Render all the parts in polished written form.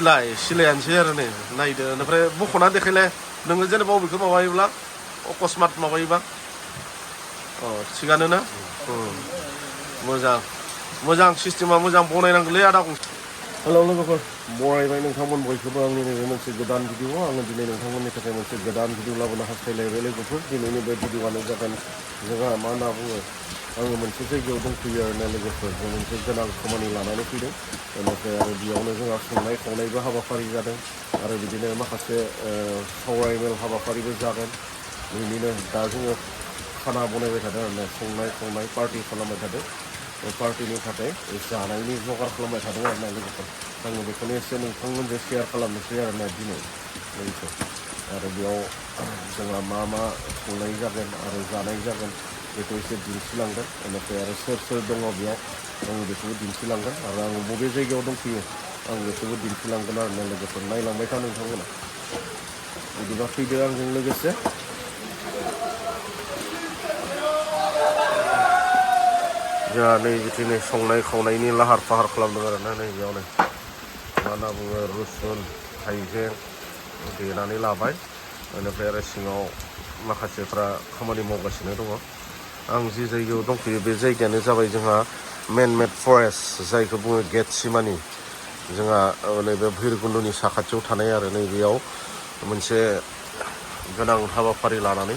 सिलायानोसै आरो नै नायदो ओमफ्राय बख'ना देखायलाय नोङो जेनेबा बबेखौ माबायोब्ला अकस्मात माबायोबा थिगानो ना मोजां सिस्टेमा मोजां बनायनांगौलै आदा गंसे हेलौ लोगोफोर बरायबाय नोंथांमोन बयखौबो आंनि नैबे मोनसे गोदान भिडिअ आङो दिनै नोंथांमोननि थाखाय मोनसे गोदान भिडिअ लाबोनो हास्थायलायबाय लोगोफोर दिनैनि बे भिडिअआनो जागोन जोंहा मा होनना बुङो आङो मोनसे जायगायाव दंफैयो आरोना लोगोफोर जों मोनसे गोनां खामानि लानानै फैदों बेनिफ्राय आरो बेयावनो जोंहा संनाय खावनायबो हाबाफारि जादों आरो बिदिनो माखासे सावरायमेल हाबाफारिबो जागोन बिनिनो दा जोङो खाना बनायबाय थादों आरोना संनाय खावनाय पार्टि खालामबाय थादों पार्टिनि थाखाय जानायनि जगार खालामबाय थादों आरोना लोगोफोर आङो बेखौनो एसे नोंथांमोनजों शेयार खालामनोसै आरोना दिनै लोगोफोर आरो बेयाव जोंहा मा मा संनाय जागोन आरो जानाय जागोन बेखौ एसे दिन्थिलांगोन बेनिफ्राय आरो सोर दङ बेयाव आङो बेखौबो दिन्थिलांगोन आरो आङो बबे जायगायाव दंफैयो आं बेखौबो दिन्थिलांगोन आरोना लोगोफोर नायलांबाय था नोंथांमोना बिदिबा फैदो आंजों लोगोसे जोंहा नै बिदिनो संनाय खावनायनि लाहार फाहार खालामदों आरोना नै बेयावनो मा होनना बुङो रुसुन हाइजें देनानै लाबाय बेनिफ्राय आरो सिङाव माखासेफ्रा खामानि मावगासिनो दङ आं जि जायगायाव दंफैयो बे जायगायानो जाबाय जोंहा मेन मेड फरेस्ट जायखौ बुङो गेटसिमानि जोंहा नैबे भैरबकुन्दनि साखाथियाव थानाय आरो नैबेयाव मोनसे गोनां हाबाफारि लानानै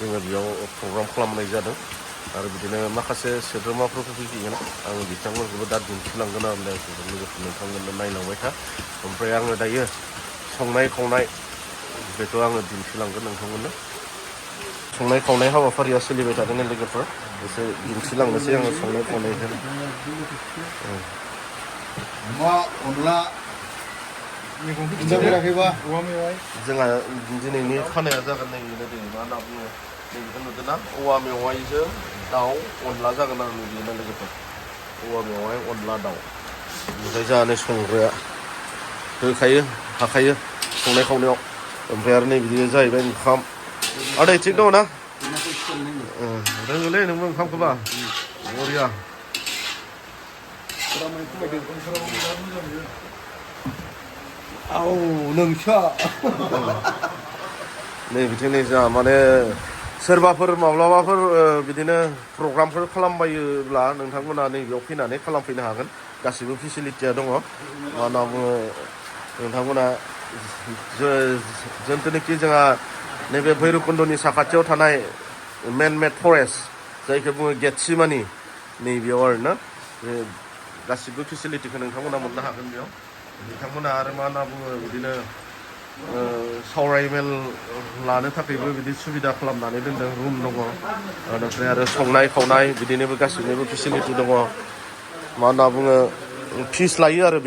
जोङो बेयाव प्रग्राम खालामनाय जादों आरो बिदिनो माखासे सोद्रोमाफोरखौ फैगोन आङो बिथांमोनखौबो दा दिन्थिलांगोन आरो लोगोफोर नोंथांमोननो नायलांबाय था ओमफ्राय आङो दायो संनाय खावनाय बेखौ आङो दिन्थिलांगोन नोंथांमोननो संनाय खावनाय हाबाफारिया सोलिबाय थादों लोगोफोर एसे दिन्थिलांनोसै आङो संनाय खावनायखौ अनला जोंहा दिनैनि खानाया जागोन नै मा होनना बुङो नैबेखौ नुदों ना औवा मेवाइजों दाउ अनला जागोन आरो नैबेनो लोगोफोर औवा मेवाइ अनला दाउ ओमफ्राय जोंहानो संग्राया हाखायो संनाय खावनायाव ओमफ्राय आरो नै बिदिनो जाहैबाय ओंखाम आदै थिग दङ ना रोङोलै नोंबो ओंखामखौबा बरिया नै बिदिनो जोंहा माने सोरबाफोर माब्लाबाफोर बिदिनो प्रग्रामफोर खालामबायोब्ला नोंथांमोना नैबेयाव फैनानै खालामफैनो हागोन गासिबो फेसिलिटिया दङ मा होनना बुङो नोंथांमोना जोंथुनाखि जोंहा नैबे भैरबकुन्दनि साखाथियाव थानाय मेन मेड फरेस्ट जायखौ बुङो गेटसिमानि नैबेयाव आरोना गासिबो फेसिलिटिखौ नोंथांमोना मोननो हागोन बेयाव बिथांमोना आरो मा होनना बुङो बिदिनो सावरायमेल लानो थाखायबो बिदि सुबिदा खालामनानै दोनदों रुम दङ ओमफ्राय आरो संनाय खावनाय बिदिनोबो गासिबनिबो फेसिलिटि दङ मा होनना बुङो फिस लायो आरो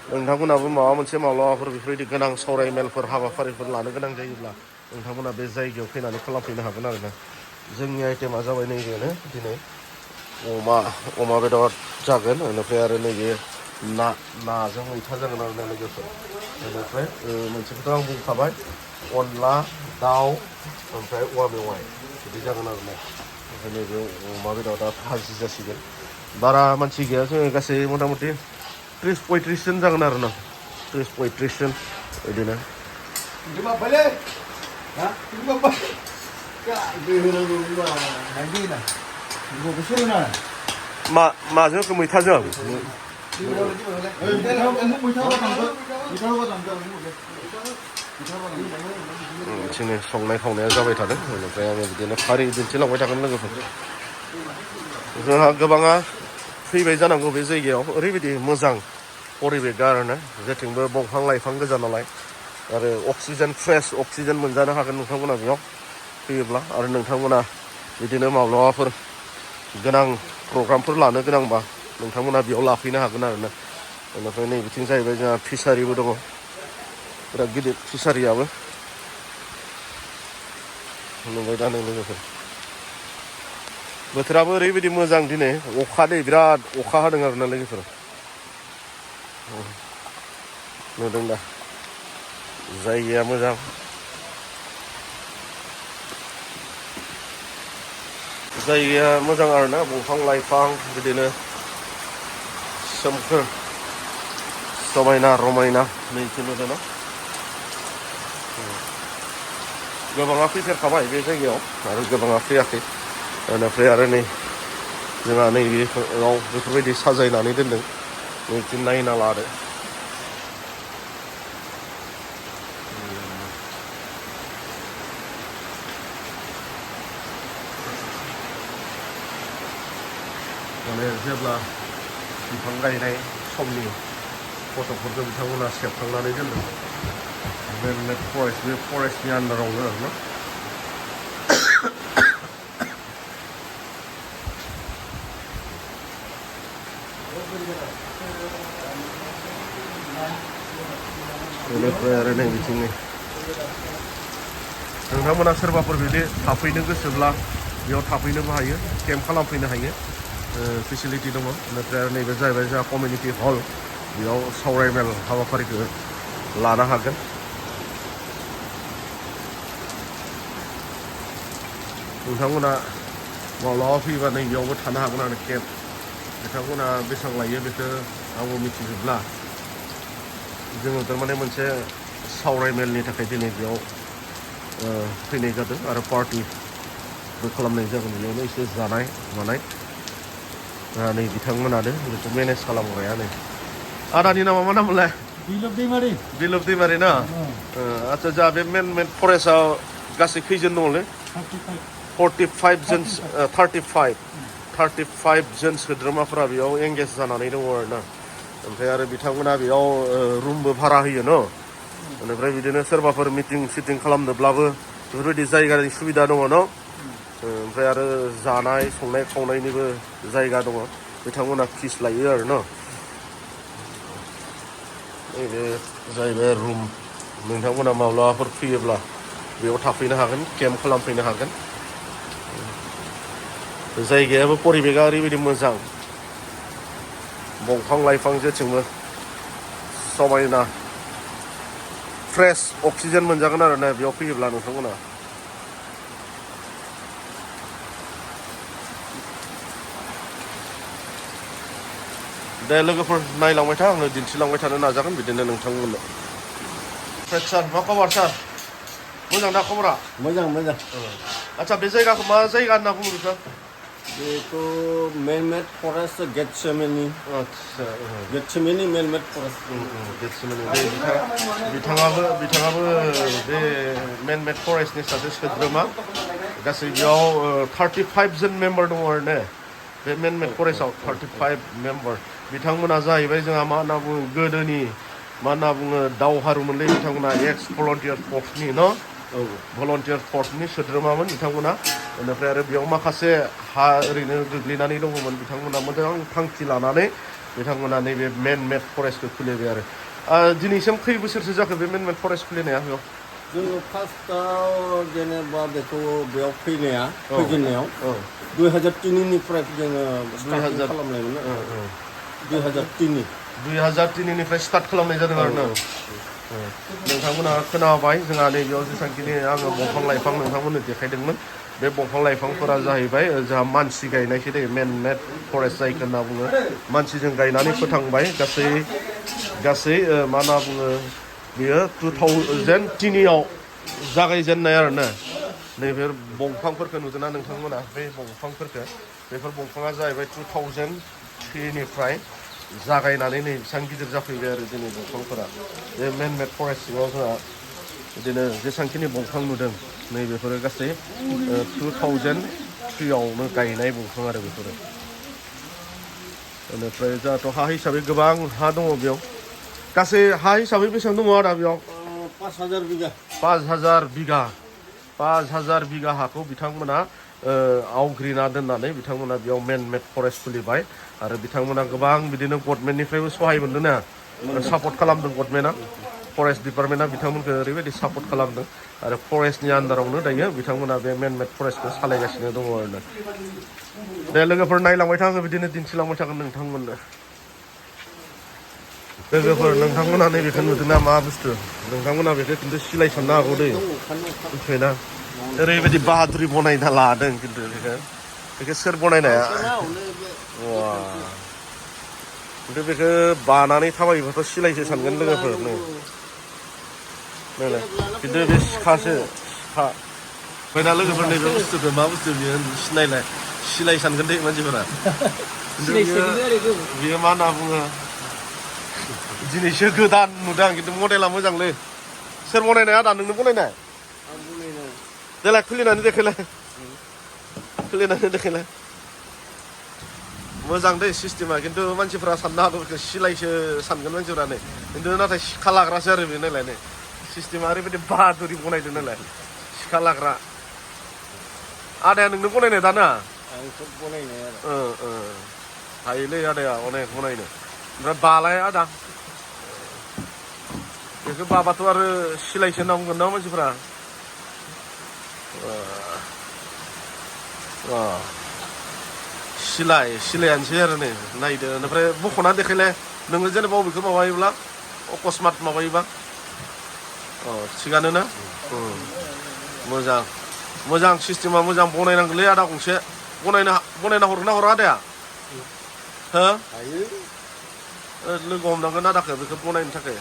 नोंथांमोनाबो माबा मोनसे माब्लाबाफोर बेफोरबायदि गोनां सावरायमेलफोर हाबाफारिफोर लानो गोनां जायोब्ला नोंथांमोना बे जायगायाव फैनानै खालामफैनो हागोन आरोना जोंनि आइटेमा जाबाय नैबेनो दिनै अमा बेदर जागोन बेनिफ्राय आरो नैबे नाजों मैथा जागोन आरो लोगोफोर बेनिफ्राय मोनसेखौथ' आं बुंखाबाय अनला दाउ ओमफ्राय औवा मेवाइ बिदि जागोन आरोना ओमफ्राय नैबे अमा बेदरा भाजि जासिगोन बारा मानसि गैया जोङो गासै मथा मथि 30-35 जन जागोन आरो ना 30-35 जन बिदिनो माजों मैथाजों जोंनि संनाय खावनाया जाबाय थादों बेनिफ्राय आङो बिदिनो फारि दिन्थिलांबाय थागोन लोगोफोर जोंहा गोबाङा फैबाय जानांगौ बे जायगायाव ओरैबायदि मोजां परिबेक आरोना जेथिंबो दंफां लाइफां गोजा नालाय आरो अक्सिजेन फ्रेस अक्सिजेन मोनजानो हागोन नोंथांमोना बेयाव फैयोब्ला आरो नोंथांमोना बिदिनो माब्लाबाफोर गोनां प्रग्रामफोर लानो गोनांबा नोंथांमोना बेयाव लाफैनो हागोन आरोना बेनिफ्राय नै बिथिं जाहैबाय जोंहा फिसारिबो दङ बिराद गिदिर फिसारियाबो नुबाय दा नों लोगोफोर बोथोराबो ओरैबायदि मोजां दिनै बिराद अखा हादों आरोना लोगोफोर नुदों दा जायगाया मोजां जायगाया मोजां आरोना दंफां लाइफां बिदिनो समायना रमायना नै नुदों ना गोबाङा फैफेरखाबाय बे जायगायाव आरो गोबाङा फैयाखै बेनिफ्राय आरो नै जोंहा नैबेयाव बेफोरबायदि साजायनानै दोनदों नैथिं नायना लादो माने जेब्ला बिफां गायनाय समनि फट'फोरखौ बिथांमोना सेबखांनानै दोनदों मेन फरेस्ट बे फरेस्टनि आन्दारावनो आरोना बेनिफ्राय आरो नै बिथिंनि नोंथांमोना सोरबाफोर बिदि थाफैनो गोसोब्ला बेयाव थाफैनोबो हायो केम्प खालामफैनो हायो फेसिलिटि दङ बेनिफ्राय आरो नैबे जाहैबाय जोंहा कमिउनिटि हल बेयाव सावरायमेल हाबाफारिखौ लानो हागोन नोंथांमोना माब्लाबा फैबा नैबेयावबो थानो हागोन आरो केम्प बिथांमोना बेसेबां लायो बेखौ आंबो मिथिजोबला जोङो थारमाने मोनसे सावरायमेलनि थाखाय दिनै बेयाव फैनाय जादों आरो पार्टिबो खालामनाय जागोन बेयावनो एसे जानाय मानाय नै बिथांमोनानो बेखौ मेनेज खालामग्राया नै आदानि नामा मा नाममोनलाय दिलप दैमारि ना आच्चा जोंहा बे मेन फरेस्टआव गासै खैजोन दङलै 35 जन सोद्रोमाफोरा बेयाव एंगेज जानानै दङ आरोना ओमफ्राय आरो बिथांमोना बेयाव रुमबो भारा होयो न बेनिफ्राय बिदिनो सोरबाफोर मिटिं सिटिं खालामनोब्लाबो बेफोरबायदि जायगानि सुबिदा दङ न ओमफ्राय आरो जानाय संनाय खावनायनिबो जायगा दङ बिथांमोना फिस लायो आरो न नैबे जाहैबाय रुम नोंथांमोना माब्लाबाफोर फैयोब्ला बेयाव थाफैनो हागोन केम्प खालामफैनो हागोन जायगायाबो परिबेगा ओरैबायदि मोजां दंफां लाइफां जेथिंबो समायना फ्रेश अक्सिजेन मोनजागोन आरो ना बेयाव फैयोब्ला नोंथांमोना दे लोगोफोर नायलांबाय था आङो दिन्थिलांबाय थानो नाजागोन बिदिनो नोंथांमोननो सार मा खबर सार मोजां दा खबरा मोजां आच्चा बे जायगाखौ मा जायगा होनना बुङो बेखौ बेखौ मेन-मेड फरेस्ट गेटसेमेनि मेन-मेड फरेस्ट गेटसेमेनि बिथाङाबो बे मेन-मेड फरेस्टनि सासे सोद्रोमा गासै बेयाव 35 जन मेम्बार दङ आरो ने बे मेन-मेड फरेस्टआव 35 मेम्बार बिथांमोना जाहैबाय जोंहा मा होनना बुङो गोदोनि मा होनना बुङो दावहारुमोनलै बिथांमोना एक्स भलन्टियार फर्सनि न भलन्टियार फर्सनि सोद्रोमामोन बिथांमोना बेनिफ्राय आरो बेयाव माखासे हा ओरैनो गोग्लैनानै दङमोन बिथांमोना मोजां थांखि लानानै बिथांमोना नैबे मेन-मेड फरेस्टखौ खुलिबाय आरो दिनैसिम खै बोसोरसो जाखो बे मेन-मेड फरेस्ट खुलिनाया बेयाव जोङो फार्स्टआव जेनेबा बेखौ बेयाव फैजेननायाव 2003निफ्राय जोङो स्टार्ट खालामनायमोन 2003निफ्राय स्टार्ट खालामनाय जादों आरो ना नोंथांमोना खोनाबाय जोंहा नैबेयाव जेसेबांखिनि आङो दंफां लाइफां नोंथांमोननो देखायदोंमोन बे दंफां लाइफांफोरा जाहैबाय जोंहा मानसि गायनायसो दे मेन-मेड फरेस्ट जायखौ होनना बुङो मानसिजों गायनानै फोथांबाय गासै मा होनना बुङो बेयो 2003आव जागायजेननाय आरो ना नैबे दंफांफोरखौ नुदोंना नोंथांमोना बे दंफांफोरखौ बेफोर दंफाङा जाहैबाय 2003निफ्राय जागायनानै नै बेसेबां गिदिर जाफैबाय आरो दिनै दंफांफोरा बे मेन-मेड फरेस्ट सिङाव जोंहा बिदिनो जेसेबांखिनि दंफां नुदों नै बेफोरो गासै 2003आवनो गायनाय दंफां आरो बेफोरो बेनिफ्राय जोंहाथ' हा हिसाबै गोबां हा दङ बेयाव गासै हा हिसाबै बेसेबां दङ आदा बेयाव 5,000 बिगा हाखौ बिथांमोना आवग्रिना दोननानै बिथांमोना बेयाव मेन-मेड फरेस्ट खुलिबाय आरो बिथांमोना गोबां बिदिनो गभर्नमेन्टनिफ्रायबो सहाय मोनदों ना सापर्ट खालामदों गभर्नमेन्टआ फरेस्ट डिपार्टमेन्टआ बिथांमोनखौ ओरैबायदि सापर्ट खालामदों आरो फरेस्टनि आन्दारावनो दायो बिथांमोना बे मेन-मेड फरेस्टखौ सालायगासिनो दङ आरोना दे लोगोफोर नायलांबाय था आङो बिदिनो दिन्थिलांबाय थागोन नोंथांमोननो लोगोफोर नोंथांमोना नैबेखौ नुदोंना मा बुस्थु नोंथांमोना बेखौ खिन्थु सिलाय साननो हागौ दै मिथिबायना ओरैबायदि बाहादुरि बनायना लादों खिन्थु बेखौ सोर बनायनाया खिन्थु बेखौ बानानै थाबायोबाथ' सिलायसो सानगोन लोगोफोर नै नायलाय खिन्थु बे सिखासो सिखा ओमफ्राय दा लोगोफोर नैबे बुस्थुखौ मा बुस्थु बियो सिनायलाय सिलाय सानगोन दे मानसिफोरा खिन्थु बियो मा होनना बुङो दिनैसो गोदान नुदों आं खिन्थु मडेला मोजांलै सोर बनायनाय आदा नोंनो बनायनाय देलाय खुलिनानै देखायलाय खुलिनानै देखायलाय मोजां दै सिस्टेमा खिन्थु मानसिफ्रा साननो हागौ बेखौ सिलायसो सानगोन मानसिफ्रा नै खिन्थु नाथाय सिखा लाग्रासो आरो बे नायलाय नै सिस्टेमा ओरैबायदि बाहादुरि बनायदों नालाय सिखा लाग्रा आदाया नोंनो बनायनाय दाना आंथ' बनायनाय आरो हायोलै आदाया अनेक बनायनो ओमफ्राय बालाय आदा बेखौ बाबाथ' आरो सिलायसो होनना बुंगोन ना मानसिफ्रा सिलायानोसै आरो नै नायदो ओमफ्राय बख'ना देखायलाय नोङो जेनेबा बबेखौ माबायोब्ला अकस्मात माबायोबा थिगानो ना मोजां मोजां सिस्टेमा मोजां बनायनांगौलै आदा गंसे बनायना हरगोन ना हरा आदाया हो लोगो हमनांगोन आदाखौ बेखौ बनायनो थाखाय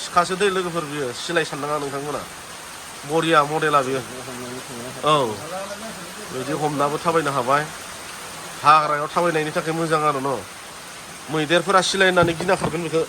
सिखासो दै लोगोफोर बियो सिलाय साननाङा नोंथांमोना बरिया मडेला बियो औ बिदि हमनाबो थाबायनो हाबाय हाग्रायाव थाबायनायनि थाखाय मोजां आरो न' मैदेरफोरा सिलाय होननानै गिना खारगोन बेखौ